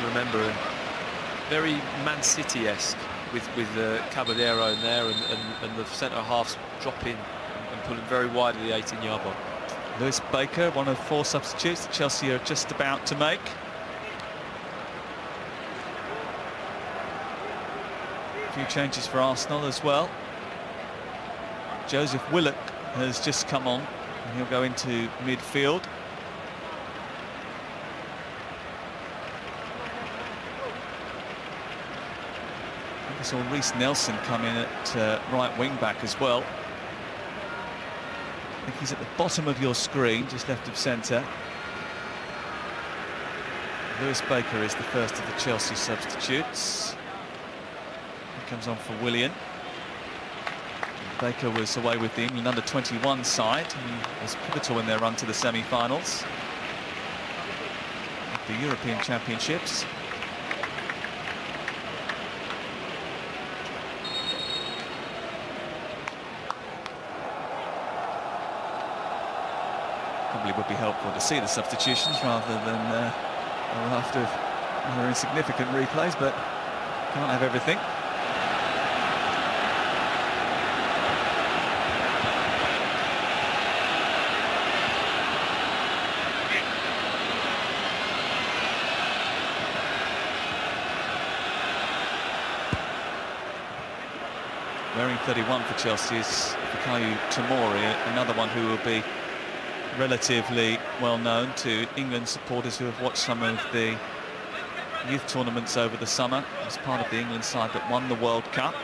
remember, and very Man City-esque with Caballero in there and the centre halves dropping and pulling very wide of the 18-yard box. Lewis Baker, one of 4 substitutes that Chelsea are just about to make. A few changes for Arsenal as well. Joseph Willock has just come on, and he'll go into midfield. I saw Reece Nelson come in at right wing back as well. I think he's at the bottom of your screen, just left of centre. Lewis Baker is the first of the Chelsea substitutes. He comes on for Willian. Baker was away with the England under-21 side. He was pivotal in their run to the semi-finals at the European Championships. Probably would be helpful to see the substitutions rather than a raft of rather insignificant replays, but can't have everything. Wearing 31 for Chelsea is Fikayo Tomori, another one who will be relatively well known to England supporters who have watched some of the youth tournaments over the summer as part of the England side that won the World Cup.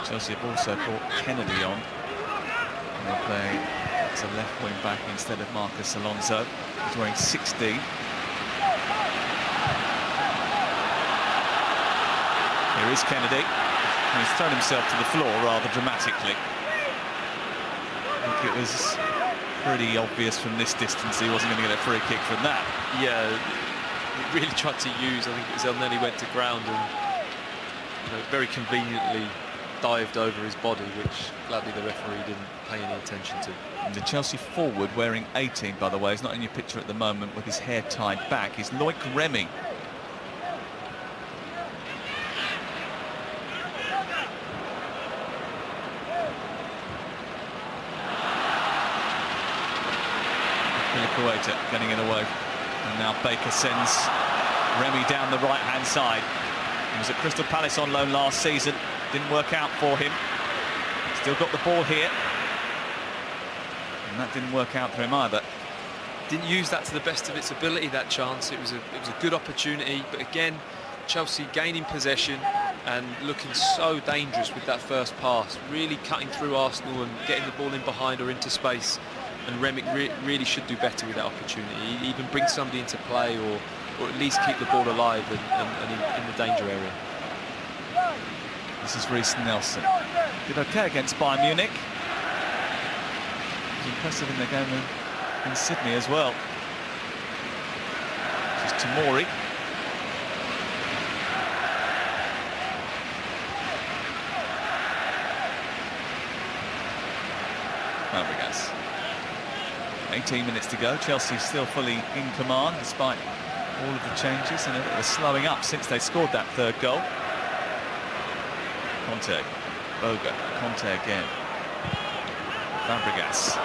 Chelsea have also brought Kennedy on. They'll play as a left wing back instead of Marcus Alonso. He's wearing 16. Here is Kennedy. And he's thrown himself to the floor rather dramatically. I think it was pretty obvious from this distance he wasn't going to get a free kick from that. Yeah, he really tried to use, I think it was El Neni went to ground and very conveniently dived over his body, which gladly the referee didn't pay any attention to. And the Chelsea forward, wearing 18 by the way, is not in your picture at the moment with his hair tied back, is Loic Remy. Piliqueta getting it away, and now Baker sends Remy down the right hand side. He was at Crystal Palace on loan last season. Didn't work out for him. Still got the ball here. And that didn't work out for him either. Didn't use that to the best of its ability, that chance. It was a good opportunity, but again, Chelsea gaining possession and looking so dangerous with that first pass, really cutting through Arsenal and getting the ball in behind or into space. And Remick really should do better with that opportunity. Even bring somebody into play or at least keep the ball alive and in the danger area. This is Reece Nelson. Did okay against Bayern Munich. It was impressive in the game in Sydney as well. This is Tomori. Fabregas. 18 minutes to go. Chelsea still fully in command despite all of the changes and a bit of a slowing up since they scored that third goal. Conte, Boga, Conte again. Fabregas.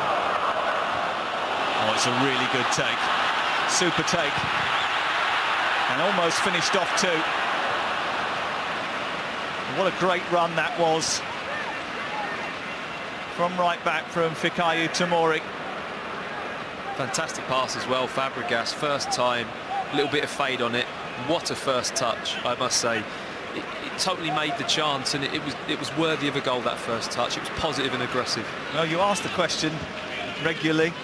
Oh, it's a really good take. Super take. And almost finished off too. What a great run that was. From right back from Fikayo Tomori. Fantastic pass as well, Fabregas, first time, a little bit of fade on it. What a first touch, I must say. It totally made the chance, and it was worthy of a goal, that first touch. It was positive and aggressive. Well, you ask the question regularly,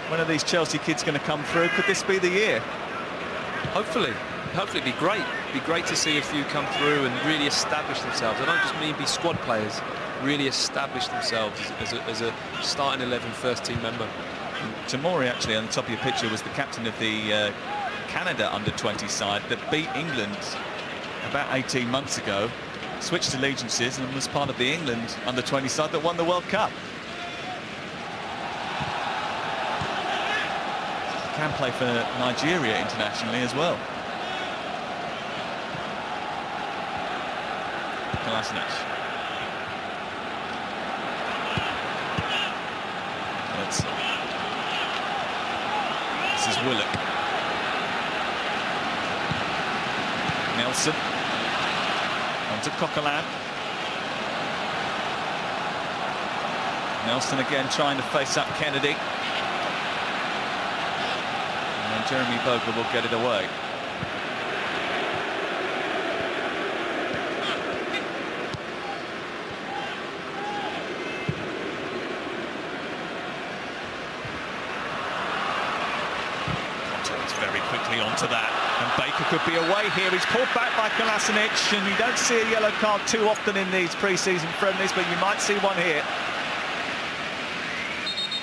when are these Chelsea kids going to come through? Could this be the year? Hopefully it'd be great. It'd be great to see a few come through and really establish themselves. I don't just mean be squad players, really established themselves as a starting 11 first team member. Tomori, actually, on the top of your picture, was the captain of the Canada under-20 side that beat England about 18 months ago, switched allegiances and was part of the England under-20 side that won the World Cup. Can play for Nigeria internationally as well. Kolasinac. This is Willock. Nelson. On to Coquelin. Nelson again trying to face up Kennedy. And then Jeremy Bogle will get it away. Very quickly onto that, and Baker could be away here. He's pulled back by Kolasinac, and you don't see a yellow card too often in these pre-season friendlies, but you might see one here.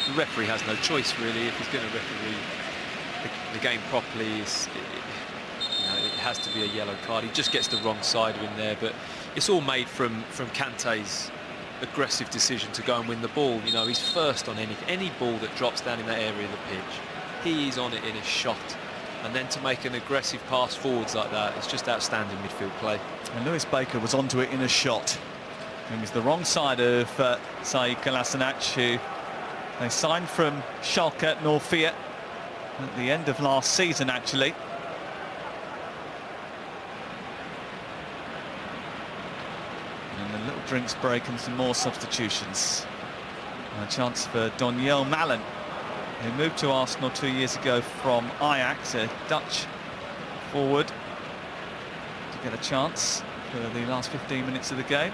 The referee has no choice really if he's going to referee the game properly. It has to be a yellow card. He just gets the wrong side of him there, but it's all made from Kante's aggressive decision to go and win the ball. You know, he's first on any ball that drops down in that area of the pitch. He's on it in a shot. And then to make an aggressive pass forwards like that, it's just outstanding midfield play. And Lewis Baker was onto it in a shot. It was the wrong side of Saïd Kolasinac, who they signed from Schalke 04 at the end of last season, actually. And a little drinks break and some more substitutions. And a chance for Doniel Malen, who moved to Arsenal 2 years ago from Ajax, a Dutch forward, to get a chance for the last 15 minutes of the game.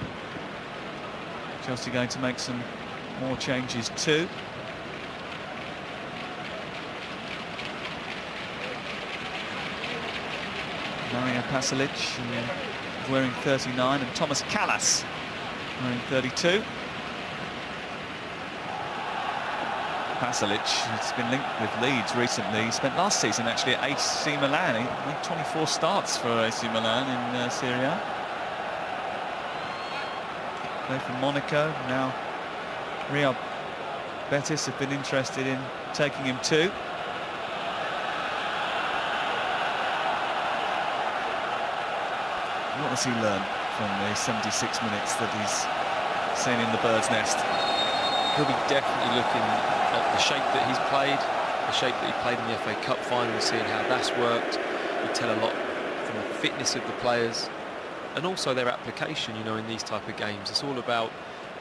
Chelsea going to make some more changes too. Mario Pasalic wearing 39 and Thomas Callas wearing 32. Pasalic has been linked with Leeds recently. He spent last season actually at AC Milan. He made 24 starts for AC Milan in Serie A. Played for Monaco. Now Real Betis have been interested in taking him too. What does he learn from the 76 minutes that he's seen in the Bird's Nest? He'll be definitely looking at the shape that he's played, the shape that he played in the FA Cup final, and seeing how that's worked. You tell a lot from the fitness of the players and also their application, you know, in these type of games. It's all about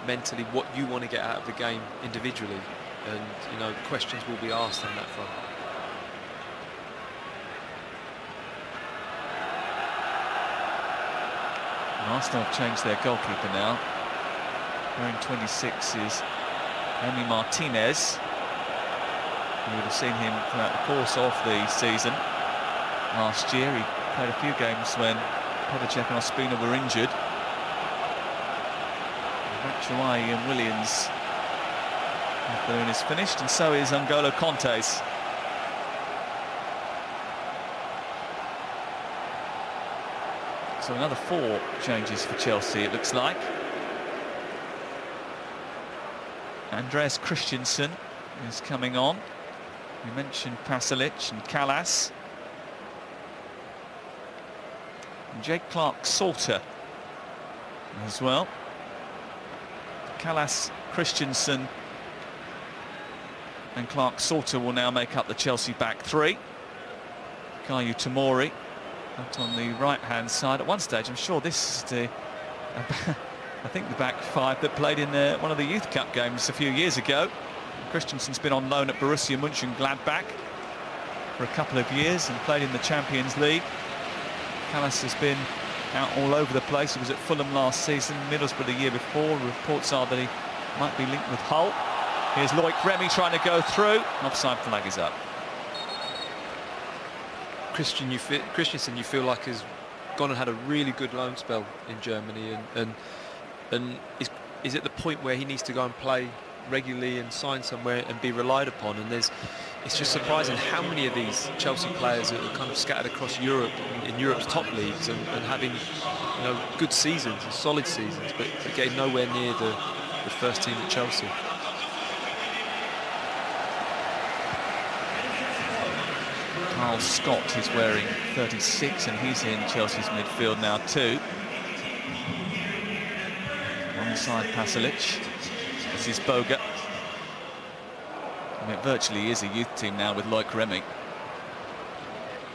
mentally what you want to get out of the game individually, and, you know, questions will be asked on that front. Arsenal have changed their goalkeeper now. Wearing 26 is Emi Martinez. You would have seen him throughout the course of the season. Last year he played a few games when Pedicek and Ospina were injured. Batshuayi and Williams' afternoon is finished, and so is N'Golo Kante's. So another 4 changes for Chelsea, it looks like. Andreas Christensen is coming on. We mentioned Pasalic and Callas. And Jake Clark-Salter as well. Callas, Christensen and Clark-Salter will now make up the Chelsea back 3. Kayu Tomori out on the right-hand side. At one stage, I'm sure this is the... I think the back 5 that played in one of the Youth Cup games a few years ago. Christensen's been on loan at Borussia Mönchengladbach for a couple of years and played in the Champions League. Callas has been out all over the place. He was at Fulham last season, Middlesbrough the year before. Reports are that he might be linked with Hull. Here's Loic Remy trying to go through. Offside flag is up. Christensen, you feel like has gone and had a really good loan spell in Germany, and is is at the point where he needs to go and play regularly and sign somewhere and be relied upon. And it's just surprising how many of these Chelsea players are kind of scattered across Europe, in Europe's top leagues, and having, you know, good seasons and solid seasons, but getting nowhere near the first team at Chelsea. Carl Scott is wearing 36 and he's in Chelsea's midfield now too. Alongside Pasalic. This is Boga. And it virtually is a youth team now with Loic Remy.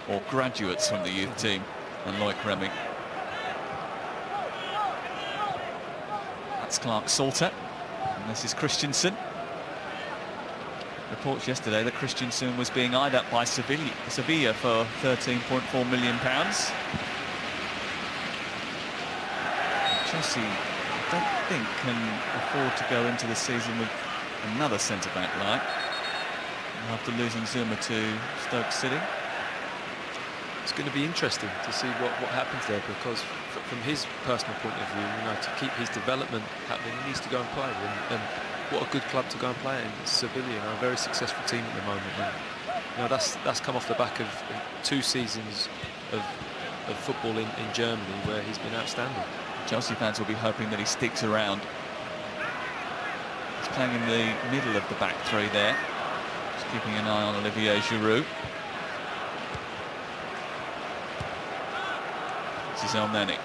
Or graduates from the youth team and Loic Remy. That's Clark Salter. And this is Christensen. Reports yesterday that Christensen was being eyed up by Sevilla for £13.4 million. Chelsea, I don't think, can afford to go into the season with another centre-back like after losing Zuma to Stoke City. It's going to be interesting to see what happens there, because from his personal point of view, you know, to keep his development happening, he needs to go and play. And what a good club to go and play in. Sevilla, you know, a very successful team at the moment. And, you know, that's come off the back of 2 seasons of football in Germany where he's been outstanding. Chelsea fans will be hoping that he sticks around. He's playing in the middle of the back three there. Just keeping an eye on Olivier Giroud. This is El Neni. It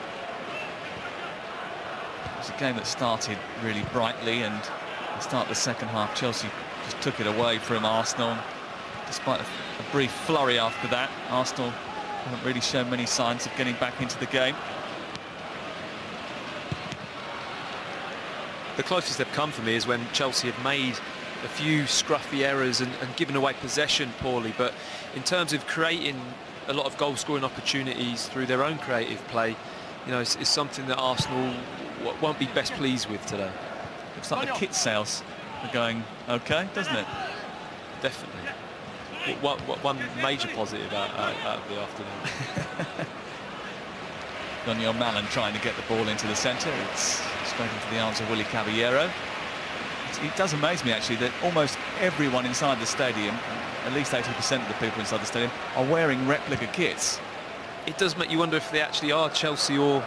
was a game that started really brightly, and at the start of the second half, Chelsea just took it away from Arsenal. Despite a brief flurry after that, Arsenal haven't really shown many signs of getting back into the game. The closest they've come for me is when Chelsea have made a few scruffy errors and given away possession poorly, but in terms of creating a lot of goal-scoring opportunities through their own creative play, you know, it's something that Arsenal won't be best pleased with today. Looks like the kit sales are going okay, doesn't it? Definitely. One major positive out of the afternoon. Daniel Mallon trying to get the ball into the centre. It's straight into the arms of Willy Caballero. It does amaze me, actually, that almost everyone inside the stadium, at least 80% of the people inside the stadium, are wearing replica kits. It does make you wonder if they actually are Chelsea or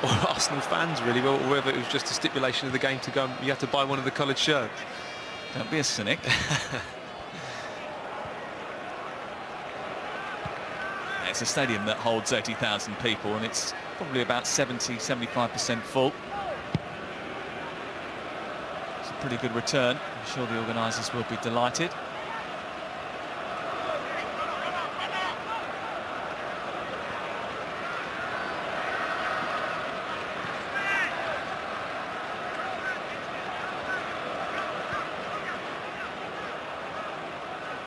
Arsenal fans, really, or whether it was just a stipulation of the game to go, you have to buy one of the coloured shirts. Don't be a cynic. It's a stadium that holds 80,000 people, and it's probably about 70–75% full. It's a pretty good return. I'm sure the organisers will be delighted.